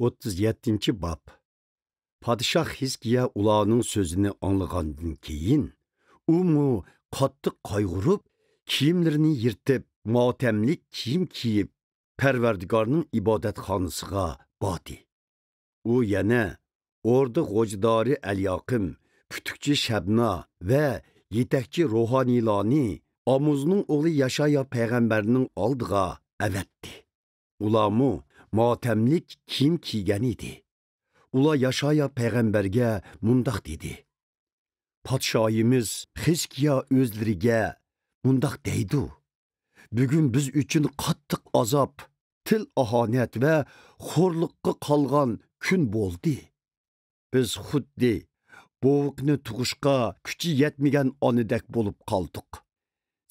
37 bab. Padişah Hizkiya ularning so'zini anglagandan keyin, u qattiq qayg'urib, kiyimlarini yirtib, motamlik kiyim kiyib, Parvardigorning ibodatxonasiga bordi. U yana orda g'ojdori Alyaqim, putukchi Shabna va yetakchi ruhoniylarni Amuzning o'g'li Yashaya payg'ambarning oldiga avatdi. Ularmu motamlik kiyim kiygan edi. Ular Yashaya payg'ambarga mundaq dedi: Podshoyimiz Hizkiya o'zlariga mundaq deydi: Bugun biz uchun qattiq azob, til ahonat va xo'rliqqa qolgan kun bo'ldi. Biz xuddi bovuqni tug'ishga kuchi yetmagan onadek bo'lib qoldik.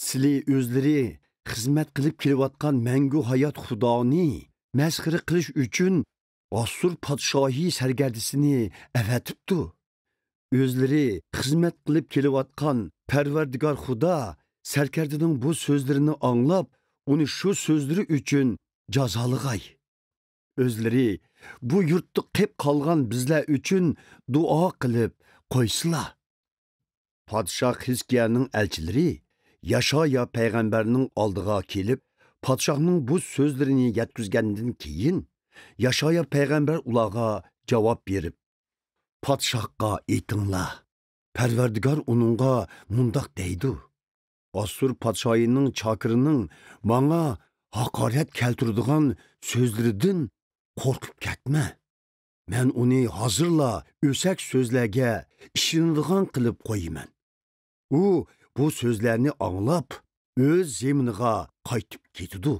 Sizlar o'zlari xizmat qilib kelayotgan mangu hayot Xudoni masxara qilish uchun Assur podshohi sargardisini avatibdi. O'zlari xizmat qilib kelayotgan Parvardigor Xudo sarkardining bu so'zlarini anglab, uni shu so'zlari uchun jazolag'ay. O'zlari bu yurtda qolib qolgan bizlar uchun duo qilib qo'ysizlar. Podshoh Hizkiyaning elchilari Yashaya payg'ambarning oldiga kelib, podshohning bu so'zlarini yetkazgandan keyin Yashaya payg'ambar ularga javob berib, Podshohga aytinglar, Parvardigor uningga mundaq deydi: Assur podshohining chokirining menga haqorat keltiradigan so'zlaridan qo'rqib ketma. Men uni hozirla o'sak so'zlarga ishonadigan qilib qo'yaman. U bu so'zlarni anglab, o'z zeminiga qaytib ketdi.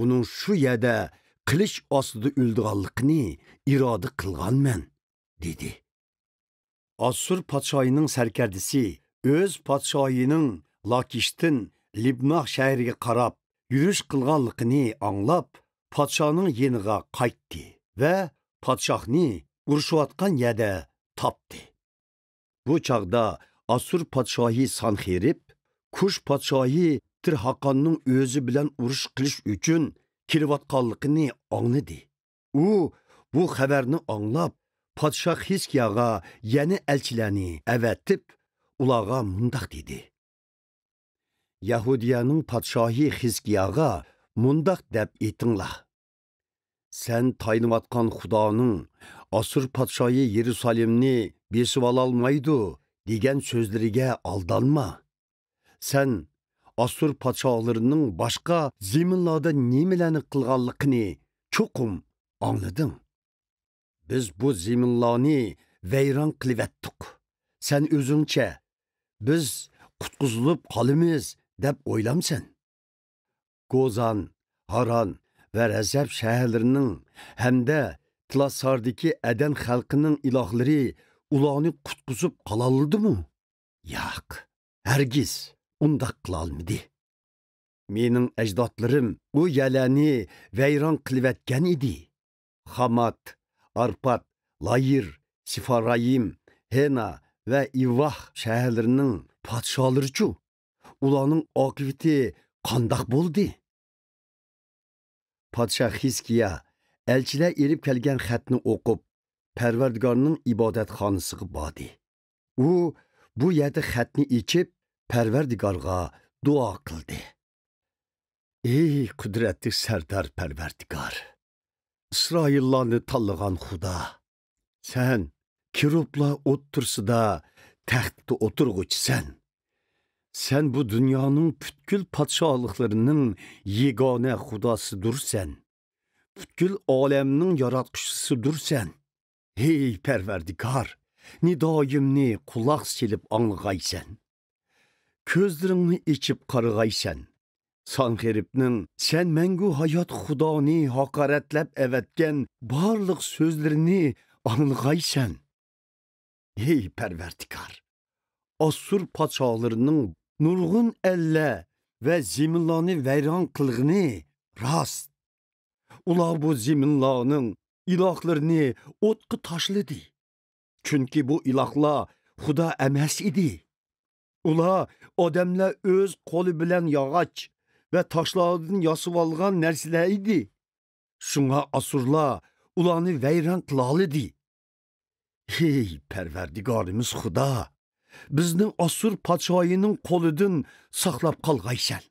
Uning shu yerda qilich ostida o'ldiganligini iroda qilganman, dedi. Assur podshohining sarkardisi o'z podshohining Lakishdan Libnoh shahriga qarab yurish qilganligini anglab, podshohning yeniga qaytdi va podshohni urushayotgan yerda topdi. Bu chaqda Assur podshohi Sanxerib, Kush podshohi Tirhaqonning o'zi bilan urush qilish uchun kelayotganligini angladi. U bu xabarni anglab, podshoh Hizkiyaga yana elchilarni avatib, ularga mundaq dedi: Yahudiyaning podshohi Hizkiyaga mundaq deb aytinglar: Sen tayinayotgan Xudoning Assur podshohi Yerusalimni besib ololmaydi degan so'zlariga aldanma. Sen Assur podshohlarining boshqa zaminlarda nimalarni qilganligini cho'qim anglading. Biz bu zaminlarni vayron qilyaptik. Sen o'zingcha biz qutqizilib qolamiz deb o'ylamsan. Gozan, Haran va Razab shaharlarining hamda Tilasardagi Adan xalqining ilohlari ularni qutqizib qolaldimi? Yo'q, hargiz undaq qila olmadi. Mening ajdodlarim u yerlarni vayron qilayotgan edi. Hamat, Arpad, Layir, Sifarayim, Hena va Ivah shaharlarining podsholarichu ularning oqibati qandoq bo'ldi? Podshoh Hizkiya elchilar elib kelgan xatni o'qib, Parvardigorning ibodatxonasiga bordi. U bu yerda xatni ichib, Parvardigorga duo qildi. Ey qudratli sardor Parvardigor, Isroillarni tanlagan Xudo, sen kirublar o'ttirsida taxtda o'tirg'uchisan. Sen bu dunyoning butkul podshohliklarining yegona Xudosidursan. Butkul olamning yaratquchisidirsan. Ey Parvardigor, nidoyimni quloq silib anglag'aysan. Ko'zlaringni ichib qarag'aysan. Sanxeribning sen mangu hayot Xudoni haqoratlab avatgan barliq so'zlarini anglag'aysan. Ey Parvardigor, Assur podshohlarining nurg'un alla va zaminlarni vayron qilg'ini rost. Ular bu zaminlarning ilohlarini o'tga tashladi. Chunki bu ilohlar Xudo emas edi. Ular odamlar o'z qo'li bilan yog'och va toshlardan yasib olgan narsalar edi. Shunga Assurlar ularni vayron qiloladi. Hey, Parvardigorimiz Xudo, bizni Asur podshoyining qo'lidan saqlab qolg'aysan.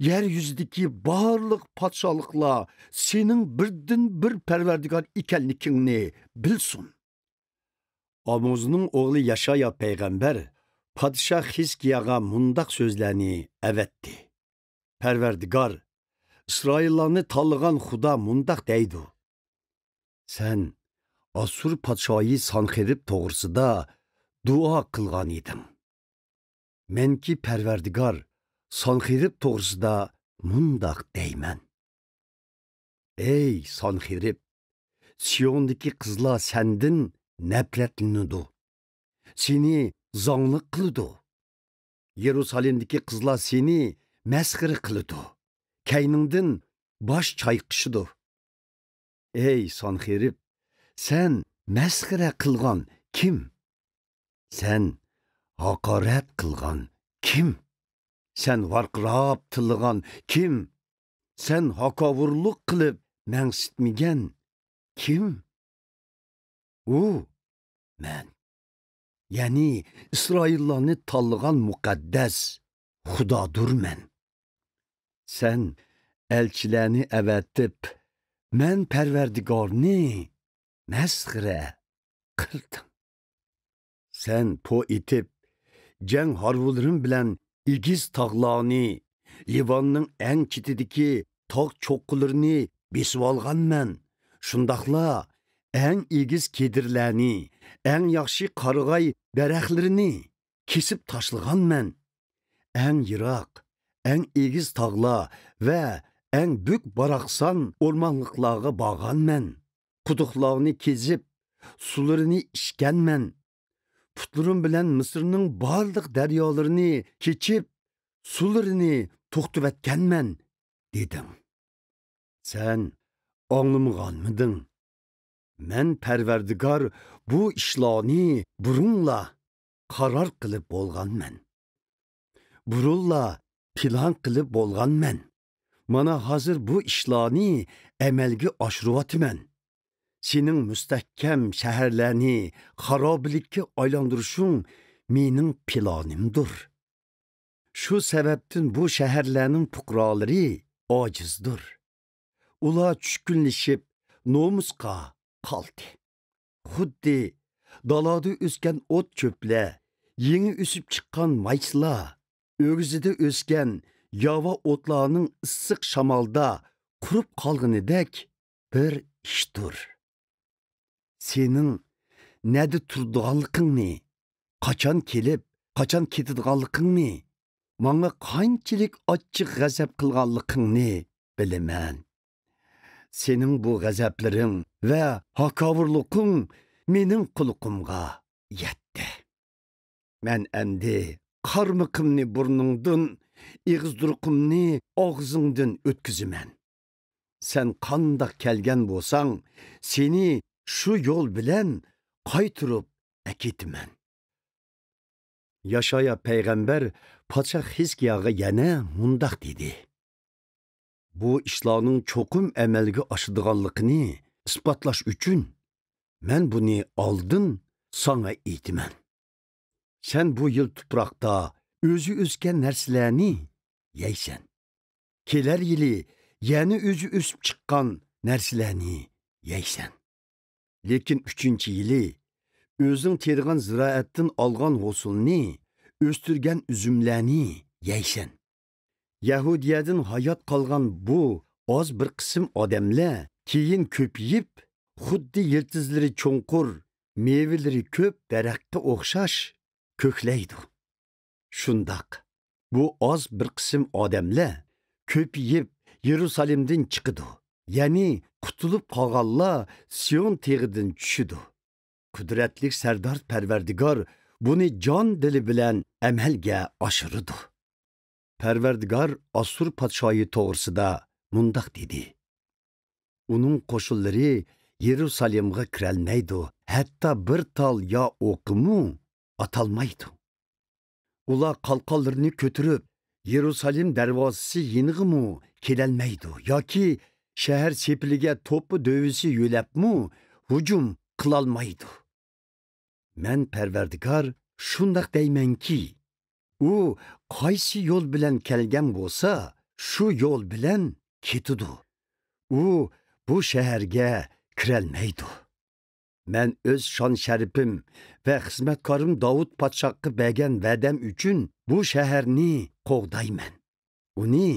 Yer yuzidagi barliq podsholiklar sening birdan bir Parvardigor ekanligingni bilsin. Amozning o'g'li Yashaya payg'ambar podshoh Hizkiyaga mundaq so'zlarni avatdi. Parvardigor, İsraillarni tanlagan Xudo mundaq deydi. Sen Asur podshoyi Sanxerib to'g'risida duo qilgan edim. Menki Parvardigor Sanxerib to'g'risida mundaq deyman. Ey Sanxerib, Siyondagi qizlar sendin nafratlanadi. Seni zonglik qiladi. Yerusalimdagi qizlar seni masxara qiladi. Kayningdan bosh chayqishidi. Ey Sanxerib, sen masxara qilgan kim? Sen haqorat qilgan kim? Sen varqirab tilgan kim? Sen hakovurlik qilib mansitmagan kim? U men. Yani İsraillarni tanlagan muqaddas Xudodur men. Sen elchilarni avatib, men Parvardigorni masxara qildim. Sen po etib, jang harvularim bilan igiz tog'larni, Livanning eng chetidagi tog' cho'qqalarini besib olganman. Shundaqla eng igiz kedirlarni, eng yaxshi qarag'ay daraxtlarini kesib tashlaganman. Eng yiroq, eng egiz tog'lar va eng buk baraqsan o'rmonliqlarga borganman. Quduqlarni kezib, sularini ichganman. Putlarim bilan Misrning barliq daryolarini kechib, sularini to'xtatganman dedim. Sen anglamaganmiding? Men Parvardigor bu ishlarni burunla qaror qilib bo'lganman. Burunla plan qilib bo'lganman. Mana hozir bu ishlarni amalga oshiryapman. Sening mustahkam shaharlarni xarobilikka aylantirishing mening planimdir. Shu sababdan bu shaharlarning fuqarolari ojizdir. Ular tushkunlashib nomusqa qoldi. Xuddi dalada o'sgan o't cho'plar, yangi o'sib chiqqan maychlar, o'g'zida o'sgan yova o'tlarning issiq shamolda qurib qolganidek bir ishdir. Sening nada turdiganligingni, qachon kelib, qachon ketadiganligingni, menga qanchalik ochiq g'azab qilganligingni bilaman. Sening bu g'azablaring va hakovurliging mening quliqimga yetdi. Men endi qarmiqimni burningdan, ig'izduruqimni og'zingdan o'tkizaman. Sen qandoq kelgan bo'lsang, seni shu yo'l bilan qaytirib aketaman. Yashaya payg'ambar podshoh Hizkiyaga yana mundaq dedi. Bu ishlarning cho'qim amalga oshadiganligini isbotlash uchun men buni oldin sana aytaman. Sen bu yil tuproqda o'zi o'sgan narsalarni yeysan. Kelar yili yana o'zi o'sib chiqqan narsalarni yeysan. Lekin 3-yili o'zing tergan ziroatdan olgan hosulni, o'stirgan üzümlarni yeysan. Yahudiyadan hayot qolgan bu oz bir qism odamlar keyin ko'payib, xuddi yiltizlari cho'nqur, mevalari ko'p daraxtga o'xshash ko'klaydi. Shundaq, bu oz bir qism odamlar ko'payib Yerusalimdan chiqadi. Ya'ni qutulib qolganlar Sion teg'idan tushidi. Qudratli Sardor Parvardigor buni jon dili bilan amalga oshirdi. Parvardigor Asur podshoyi to'g'risida mundaq dedi. Uning qo'shinlari Yerusalimga kirolmaydi, hatto bir tal yo o'qimu atalmaydi. Ular qalqonlarini ko'tarib, Yerusalim darvozasi yenigimu kelolmaydi yoki shahar sepiliga to'pi dövisi yo'labmu hujum qilolmaydi. Men Parvardigor shundoq deymanki, u qaysi yo'l bilan kelgan bo'lsa, shu yo'l bilan ketidi. U bu shaharga kirolmaydi. Men o'z shon sharifim va xizmatkorim Davud podshohga bergan va'dam uchun bu shaharni qo'g'dayman. Uni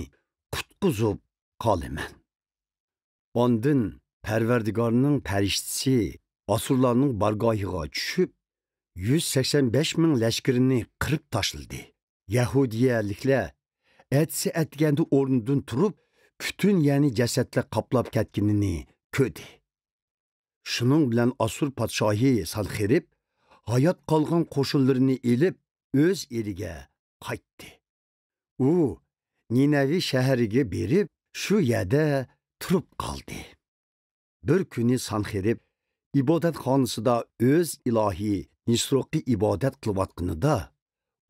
qutqizib qolaman. Ondan Parvardigorning farishtasi Asurlarning bargohiga tushib, 185 ming lashkarini qirib tashladi. Yahudiyaliklar etsi etganda o'rnidan turib, butun yani jasadlar qoplab ketganini ko'rdi. Shuning bilan Asur podshohi Sanxerib hayot qolgan qo'shinlarini elib o'z eliga qaytdi. U Ninavi shahriga berib, shu yerda turib qoldi. Bir kuni Sanxerib ibodatxonasida o'z ilohiy Nisroqqa ibodat qilayotganida,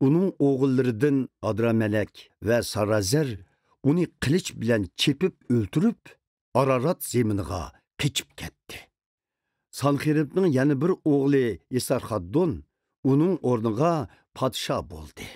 uning o'g'illaridan Adramelek va Sarazar uni qilich bilan chepib o'ltirib, Ararat zeminiga qochib ketdi. Sanxeribning yana bir o'g'li Isarxaddon uning o'rniga podsho bo'ldi.